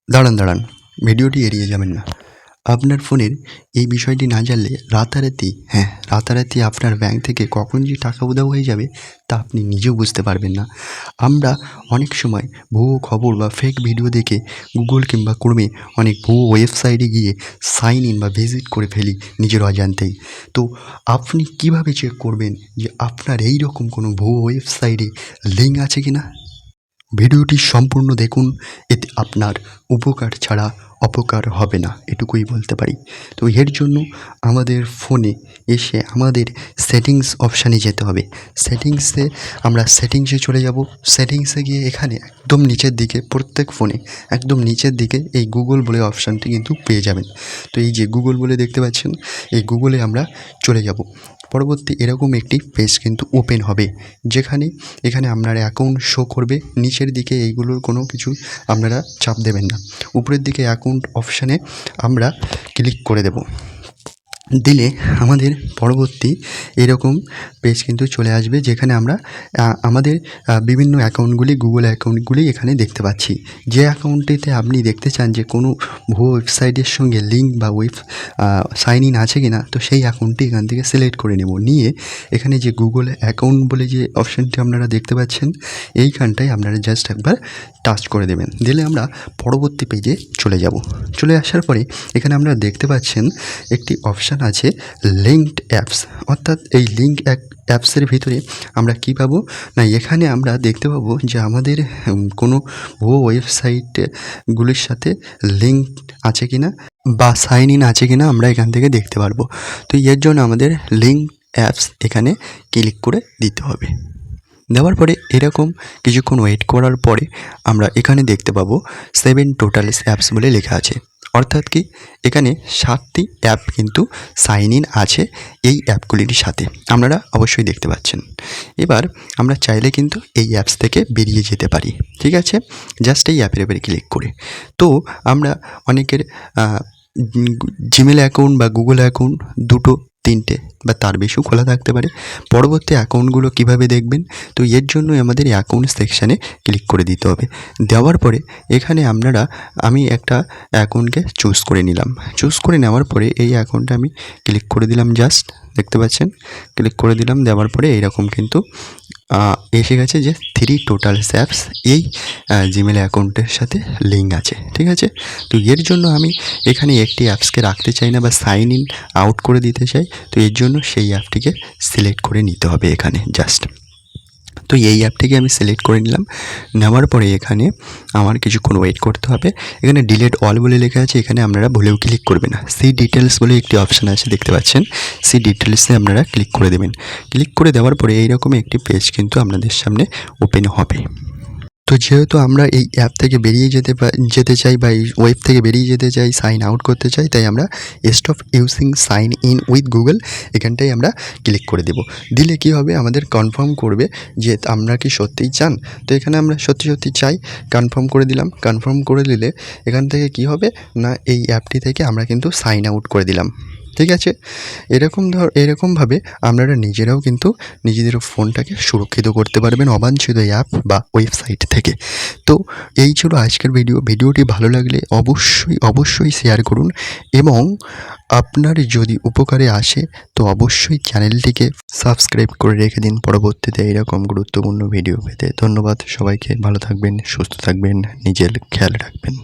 দাঁড়ান, ভিডিওটি এড়িয়ে যাবেন না। আপনার ফোনের এই বিষয়টি না জানলে রাতারাতি আপনার ব্যাংক থেকে কখন যে টাকা উধাও হয়ে যাবে তা আপনি নিজেও বুঝতে পারবেন না। আমরা অনেক সময় ভুয়ো খবর বা ফেক ভিডিও দেখে গুগল কিংবা ক্রোমে অনেক ভুয়ো ওয়েবসাইটে গিয়ে সাইন ইন বা ভিজিট করে ফেলি নিজের অজান্তেই। তো আপনি কিভাবে চেক করবেন যে আপনার এই রকম কোনো ভুয়ো ওয়েবসাইটে লিঙ্ক আছে কি না? ভিডিওটি সম্পূর্ণ দেখুন, এতে আপনার উপকার ছাড়া অপকার হবে না, এটুকুই বলতে পারি। তো এর জন্য আমাদের ফোনে এসে আমাদের সেটিংস অপশানে যেতে হবে। সেটিংসে চলে যাব। সেটিংসে গিয়ে এখানে একদম নিচের দিকে প্রত্যেক ফোনে একদম নিচের দিকে এই গুগল বলে অপশানটি কিন্তু পেয়ে যাবেন। তো এই যে গুগল বলে দেখতে পাচ্ছেন, এই গুগলে আমরা চলে যাব। পরবর্তী এরকম একটি পেজ কিন্তু ওপেন হবে, এখানে আপনার অ্যাকাউন্ট শো করবে। নিচের দিকে এইগুলোর কোনো কিছু আপনারা চাপ দেবেন না। উপরের দিকে অ্যাকাউন্ট অপশানে আমরা ক্লিক করে দেব। দিলে আমাদের পরবর্তী এরকম পেজ কিন্তু চলে আসবে, যেখানে আমরা আমাদের বিভিন্ন অ্যাকাউন্টগুলি গুগল অ্যাকাউন্টগুলি এখানে দেখতে পাচ্ছি। যে অ্যাকাউন্টটিতে আপনি দেখতে চান যে কোনো ভুয়ো ওয়েবসাইটের সঙ্গে লিঙ্ক বা সাইন ইন আছে কি না, তো সেই অ্যাকাউন্টটি এখান থেকে সিলেক্ট করে নেব। নিয়ে এখানে যে গুগল অ্যাকাউন্ট বলে যে অপশানটি আপনারা দেখতে পাচ্ছেন, এইখানটায় আপনারা জাস্ট একবার টাচ করে দেবেন। দিলে আমরা পরবর্তী পেজে চলে যাব। চলে আসার পরে এখানে আপনারা দেখতে পাচ্ছেন একটি অপশান আছে লিঙ্কড অ্যাপস, অর্থাৎ এই লিঙ্ক অ্যাপসের ভিতরে আমরা কী পাবো না, এখানে আমরা দেখতে পাবো যে আমাদের কোনো ভুয়ো ওয়েবসাইটগুলির সাথে লিঙ্ক আছে কি না বা সাইন ইন আছে কি না আমরা এখান থেকে দেখতে পারবো। তো এর জন্য আমাদের লিঙ্ক অ্যাপস এখানে ক্লিক করে দিতে হবে। দেওয়ার পরে এরকম কিছুক্ষণ ওয়েট করার পরে আমরা এখানে দেখতে পাবো 7 টোটালস অ্যাপস বলে লেখা আছে। অর্থাৎ কি, এখানে 7টি অ্যাপ কিন্তু সাইন ইন আছে এই অ্যাপগুলির সাথে, আপনারা অবশ্যই দেখতে পাচ্ছেন। এবার আমরা চাইলে কিন্তু এই অ্যাপস থেকে বেরিয়ে যেতে পারি, ঠিক আছে, জাস্ট এই অ্যাপের উপরে ক্লিক করে। তো আমরা অনেকের জিমেল অ্যাকাউন্ট বা গুগল অ্যাকাউন্ট 2টো 3টে বা তার বেশিও খোলা থাকতে পারে। পরবর্তী অ্যাকাউন্টগুলো কিভাবে দেখবেন, তো এর জন্য আমাদের অ্যাকাউন্ট সেকশানে ক্লিক করে দিতে হবে। দেওয়ার পরে এখানে আমি একটা অ্যাকাউন্টকে চুজ করে নিলাম। চুজ করে নেওয়ার পরে এই অ্যাকাউন্টে আমি ক্লিক করে দিলাম, জাস্ট দেখতে পাচ্ছেন, ক্লিক করে দিলাম। দেওয়ার পরে এইরকম কিন্তু এসে গেছে যে 3 টোটালস অ্যাপস এই জিমেল অ্যাকাউন্টের সাথে লিঙ্ক আছে, ঠিক আছে। তো এর জন্য আমি এখানে একটি অ্যাপসকে রাখতে চাই না বা সাইন ইন আউট করে দিতে চাই, তো এর জন্য সেই অ্যাপটিকে সিলেক্ট করে নিতে হবে এখানে জাস্ট। তো এই অ্যাপটিকে আমি সিলেক্ট করে নিলাম। নেওয়ার পরে এখানে আমার কিছুক্ষণ ওয়েট করতে হবে। এখানে ডিলিট অল বলে লেখা আছে, এখানে আপনারা ভুলেও ক্লিক করবেন না। সি ডিটেলস বলে একটি অপশান আছে, দেখতে পাচ্ছেন, সি ডিটেলসে আপনারা ক্লিক করে দেবেন। ক্লিক করে দেওয়ার পরে এইরকম একটি পেজ কিন্তু আপনাদের সামনে ওপেন হবে। তো যেহেতু আমরা এই অ্যাপ থেকে বেরিয়ে যেতে চাই বা এই ওয়েব থেকে বেরিয়ে যেতে চাই, সাইন আউট করতে চাই, তাই আমরা stop using sign in with Google এখানটায় আমরা ক্লিক করে দেব। দিলে কি হবে, আমাদের কনফার্ম করবে যে আমরা কি সত্যিই চান। তো এখানে আমরা সত্যি চাই, কনফার্ম করে দিলাম। কনফার্ম করে দিলে এখান থেকে কি হবে না, এই অ্যাপটি থেকে আমরা কিন্তু সাইন আউট করে দিলাম, ঠিক আছে। এরকমভাবে আপনারা নিজেরাও কিন্তু নিজেদের ফোনটাকে সুরক্ষিত করতে পারবেন অবাঞ্ছিত অ্যাপ বা ওয়েবসাইট থেকে। তো এই ছিল আজকের ভিডিওটি ভালো লাগলে অবশ্যই শেয়ার করুন, এবং আপনার যদি উপকারে আসে তো অবশ্যই চ্যানেলটিকে সাবস্ক্রাইব করে রেখে দিন পরবর্তীতে এরকম গুরুত্বপূর্ণ ভিডিও পেতে। ধন্যবাদ সবাইকে, ভালো থাকবেন, সুস্থ থাকবেন, নিজের খেয়াল রাখবেন।